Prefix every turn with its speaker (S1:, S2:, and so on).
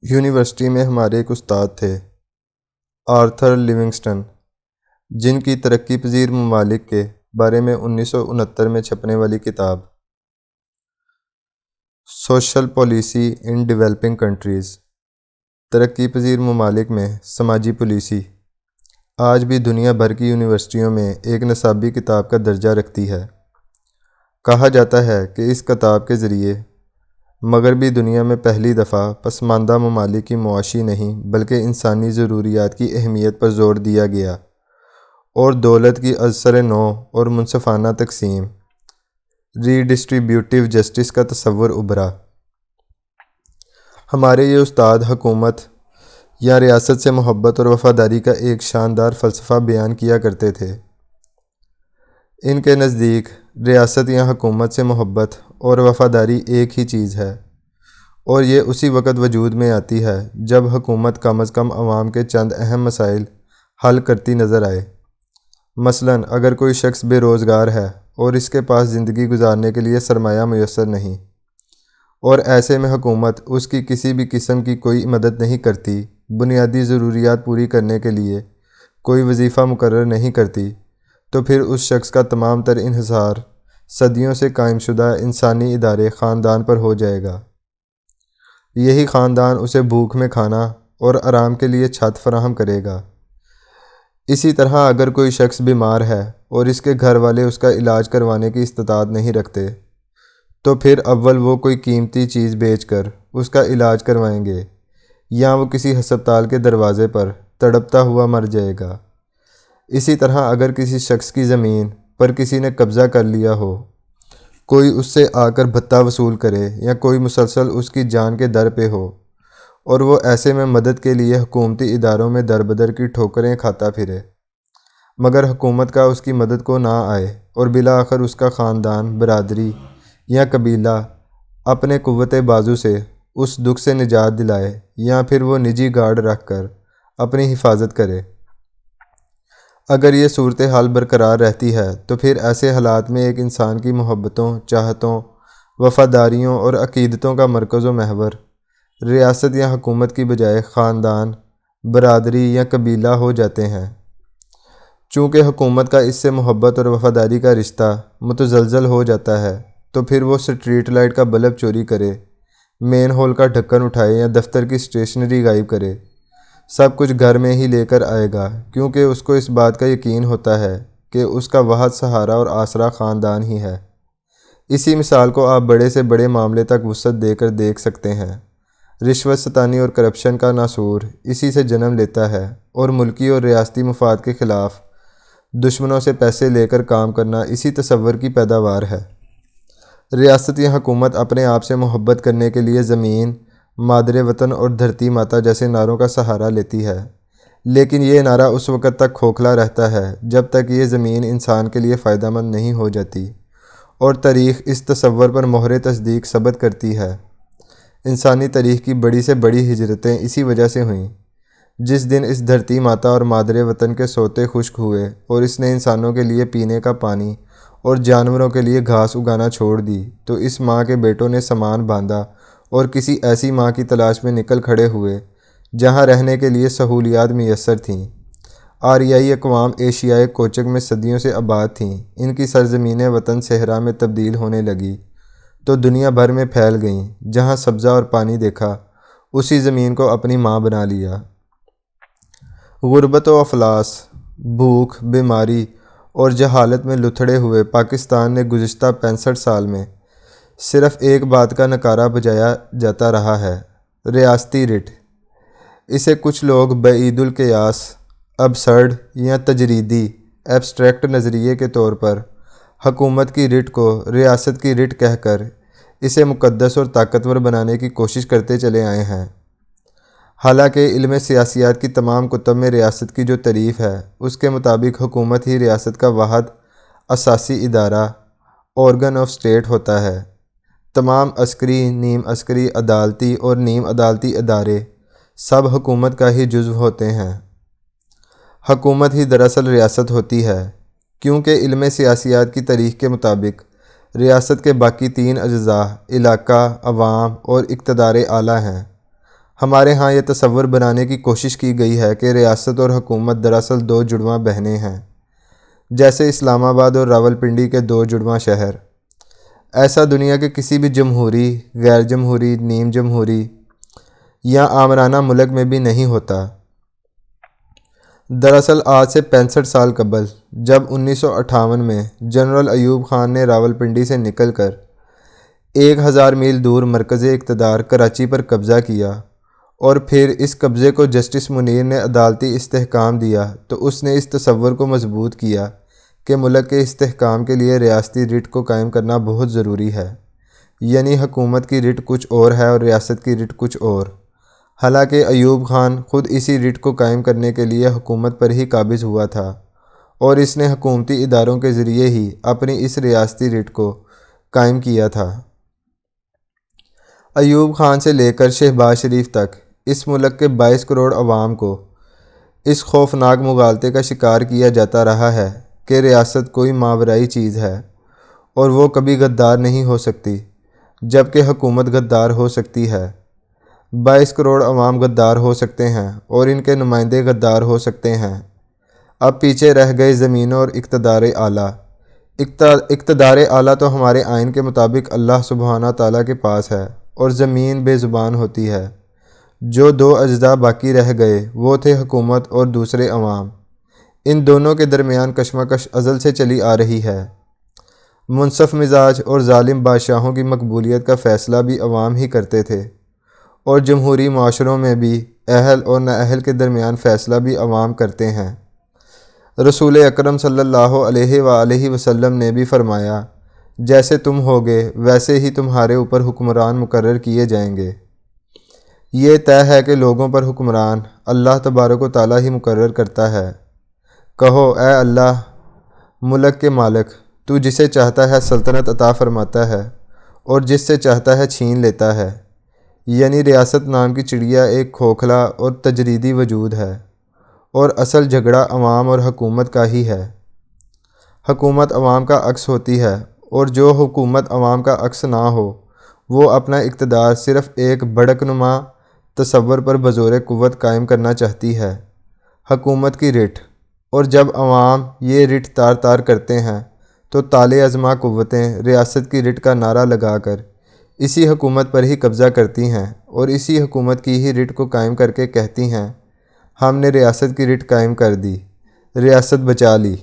S1: University میں ہمارے ایک استاد تھے، آرتھر لیونگسٹن، جن کی ترقی پذیر ممالک کے بارے میں 1969 میں چھپنے والی کتاب social policy in developing countries, ترقی پذیر ممالک میں سماجی پالیسی، آج بھی دنیا بھر کی یونیورسٹیوں میں ایک نصابی کتاب کا درجہ رکھتی ہے۔ کہا جاتا ہے کہ اس کتاب کے ذریعے مغربی دنیا میں پہلی دفعہ پسماندہ ممالک کی معاشی نہیں بلکہ انسانی ضروریات کی اہمیت پر زور دیا گیا اور دولت کی ازسر نو اور منصفانہ تقسیم ری ڈسٹریبیوٹیو جسٹس کا تصور ابھرا۔ ہمارے یہ استاد حکومت یا ریاست سے محبت اور وفاداری کا ایک شاندار فلسفہ بیان کیا کرتے تھے۔ ان کے نزدیک ریاست یا حکومت سے محبت اور وفاداری ایک ہی چیز ہے، اور یہ اسی وقت وجود میں آتی ہے جب حکومت کم از کم عوام کے چند اہم مسائل حل کرتی نظر آئے۔ مثلاً اگر کوئی شخص بے روزگار ہے اور اس کے پاس زندگی گزارنے کے لیے سرمایہ میسر نہیں، اور ایسے میں حکومت اس کی کسی بھی قسم کی کوئی مدد نہیں کرتی، بنیادی ضروریات پوری کرنے کے لیے کوئی وظیفہ مقرر نہیں کرتی، تو پھر اس شخص کا تمام تر انحصار صدیوں سے قائم شدہ انسانی ادارے خاندان پر ہو جائے گا۔ یہی خاندان اسے بھوک میں کھانا اور آرام کے لیے چھت فراہم کرے گا۔ اسی طرح اگر کوئی شخص بیمار ہے اور اس کے گھر والے اس کا علاج کروانے کی استطاعت نہیں رکھتے، تو پھر اول وہ کوئی قیمتی چیز بیچ کر اس کا علاج کروائیں گے، یا وہ کسی ہسپتال کے دروازے پر تڑپتا ہوا مر جائے گا۔ اسی طرح اگر کسی شخص کی زمین پر کسی نے قبضہ کر لیا ہو، کوئی اس سے آ کر بھتہ وصول کرے یا کوئی مسلسل اس کی جان کے در پہ ہو، اور وہ ایسے میں مدد کے لیے حکومتی اداروں میں در بدر کی ٹھوکریں کھاتا پھرے، مگر حکومت کا اس کی مدد کو نہ آئے، اور بالآخر اس کا خاندان، برادری یا قبیلہ اپنے قوت بازو سے اس دکھ سے نجات دلائے، یا پھر وہ نجی گارڈ رکھ کر اپنی حفاظت کرے۔ اگر یہ صورتحال برقرار رہتی ہے تو پھر ایسے حالات میں ایک انسان کی محبتوں، چاہتوں، وفاداریوں اور عقیدتوں کا مرکز و محور ریاست یا حکومت کی بجائے خاندان، برادری یا قبیلہ ہو جاتے ہیں۔ چونکہ حکومت کا اس سے محبت اور وفاداری کا رشتہ متزلزل ہو جاتا ہے، تو پھر وہ سٹریٹ لائٹ کا بلب چوری کرے، مین ہول کا ڈھکن اٹھائے یا دفتر کی اسٹیشنری غائب کرے، سب کچھ گھر میں ہی لے کر آئے گا، کیونکہ اس کو اس بات کا یقین ہوتا ہے کہ اس کا واحد سہارا اور آسرا خاندان ہی ہے۔ اسی مثال کو آپ بڑے سے بڑے معاملے تک وسعت دے کر دیکھ سکتے ہیں۔ رشوت ستانی اور کرپشن کا ناسور اسی سے جنم لیتا ہے، اور ملکی اور ریاستی مفاد کے خلاف دشمنوں سے پیسے لے کر کام کرنا اسی تصور کی پیداوار ہے۔ ریاست یا حکومت اپنے آپ سے محبت کرنے کے لیے زمین، مادر وطن اور دھرتی ماتا جیسے نعروں کا سہارا لیتی ہے، لیکن یہ نعرہ اس وقت تک کھوکھلا رہتا ہے جب تک یہ زمین انسان کے لیے فائدہ مند نہیں ہو جاتی، اور تاریخ اس تصور پر مہر تصدیق ثبت کرتی ہے۔ انسانی تاریخ کی بڑی سے بڑی ہجرتیں اسی وجہ سے ہوئیں۔ جس دن اس دھرتی ماتا اور مادر وطن کے سوتے خشک ہوئے اور اس نے انسانوں کے لیے پینے کا پانی اور جانوروں کے لیے گھاس اگانا چھوڑ دی، تو اس ماں کے بیٹوں نے سامان باندھا اور کسی ایسی ماں کی تلاش میں نکل کھڑے ہوئے جہاں رہنے کے لیے سہولیات میسر تھیں۔ آریائی اقوام ایشیائے کوچک میں صدیوں سے آباد تھیں، ان کی سرزمین وطن صحرا میں تبدیل ہونے لگی تو دنیا بھر میں پھیل گئیں، جہاں سبزہ اور پانی دیکھا اسی زمین کو اپنی ماں بنا لیا۔ غربت و افلاس، بھوک، بیماری اور جہالت میں لتھڑے ہوئے پاکستان نے گزشتہ 65 سال میں صرف ایک بات کا نعرہ بجایا جاتا رہا ہے: ریاستی رٹ۔ اسے کچھ لوگ بعید القیاس، ابسرڈ یا تجریدی، ایبسٹریکٹ نظریے کے طور پر حکومت کی رٹ کو ریاست کی رٹ کہہ کر اسے مقدس اور طاقتور بنانے کی کوشش کرتے چلے آئے ہیں۔ حالانکہ علم سیاسیات کی تمام کتب میں ریاست کی جو تعریف ہے، اس کے مطابق حکومت ہی ریاست کا واحد اساسی ادارہ، آرگن آف اسٹیٹ ہوتا ہے۔ تمام عسکری، نیم عسکری، عدالتی اور نیم عدالتی ادارے سب حکومت کا ہی جزو ہوتے ہیں۔ حکومت ہی دراصل ریاست ہوتی ہے، کیونکہ علم سیاسیات کی تاریخ کے مطابق ریاست کے باقی 3 اجزاء علاقہ، عوام اور اقتدار اعلیٰ ہیں۔ ہمارے ہاں یہ تصور بنانے کی کوشش کی گئی ہے کہ ریاست اور حکومت دراصل دو جڑواں بہنیں ہیں، جیسے اسلام آباد اور راولپنڈی کے دو جڑواں شہر۔ ایسا دنیا کے کسی بھی جمہوری، غیر جمہوری، نیم جمہوری یا آمرانہ ملک میں بھی نہیں ہوتا۔ دراصل آج سے 65 سال قبل جب 1958 میں جنرل ایوب خان نے راولپنڈی سے نکل کر 1000 میل دور مرکز اقتدار کراچی پر قبضہ کیا اور پھر اس قبضے کو جسٹس منیر نے عدالتی استحکام دیا، تو اس نے اس تصور کو مضبوط کیا کہ ملک کے استحکام کے لیے ریاستی رٹ کو قائم کرنا بہت ضروری ہے، یعنی حکومت کی رٹ کچھ اور ہے اور ریاست کی رٹ کچھ اور۔ حالانکہ ایوب خان خود اسی رٹ کو قائم کرنے کے لیے حکومت پر ہی قابض ہوا تھا اور اس نے حکومتی اداروں کے ذریعے ہی اپنی اس ریاستی رٹ کو قائم کیا تھا۔ ایوب خان سے لے کر شہباز شریف تک اس ملک کے 22 کروڑ عوام کو اس خوفناک مغالطے کا شکار کیا جاتا رہا ہے کہ ریاست کوئی ماورائی چیز ہے اور وہ کبھی غدار نہیں ہو سکتی، جبکہ حکومت غدار ہو سکتی ہے۔ 22 کروڑ عوام غدار ہو سکتے ہیں اور ان کے نمائندے غدار ہو سکتے ہیں۔ اب پیچھے رہ گئے زمین اور اقتدار اعلیٰ۔ اقتدار اعلیٰ تو ہمارے آئین کے مطابق اللہ سبحانہ تعالیٰ کے پاس ہے اور زمین بے زبان ہوتی ہے۔ جو دو اجزاء باقی رہ گئے وہ تھے حکومت اور دوسرے عوام۔ ان دونوں کے درمیان کشمکش ازل سے چلی آ رہی ہے۔ منصف مزاج اور ظالم بادشاہوں کی مقبولیت کا فیصلہ بھی عوام ہی کرتے تھے، اور جمہوری معاشروں میں بھی اہل اور نااہل کے درمیان فیصلہ بھی عوام کرتے ہیں۔ رسول اکرم صلی اللہ علیہ وآلہ وسلم نے بھی فرمایا، جیسے تم ہوگے ویسے ہی تمہارے اوپر حکمران مقرر کیے جائیں گے۔ یہ طے ہے کہ لوگوں پر حکمران اللہ تبارک و تعالیٰ ہی مقرر کرتا ہے۔ کہو اے اللہ ملک کے مالک، تو جسے چاہتا ہے سلطنت عطا فرماتا ہے اور جس سے چاہتا ہے چھین لیتا ہے، یعنی ریاست نام کی چڑیا ایک کھوکھلا اور تجریدی وجود ہے اور اصل جھگڑا عوام اور حکومت کا ہی ہے۔ حکومت عوام کا عکس ہوتی ہے اور جو حکومت عوام کا عکس نہ ہو وہ اپنا اقتدار صرف ایک بڑک نما تصور پر بزور قوت قائم کرنا چاہتی ہے، حکومت کی رٹ۔ اور جب عوام یہ رٹ تار تار کرتے ہیں تو تالے ازما قوتیں ریاست کی رٹ کا نعرہ لگا کر اسی حکومت پر ہی قبضہ کرتی ہیں اور اسی حکومت کی ہی رٹ کو قائم کر کے کہتی ہیں، ہم نے ریاست کی رٹ قائم کر دی، ریاست بچا لی۔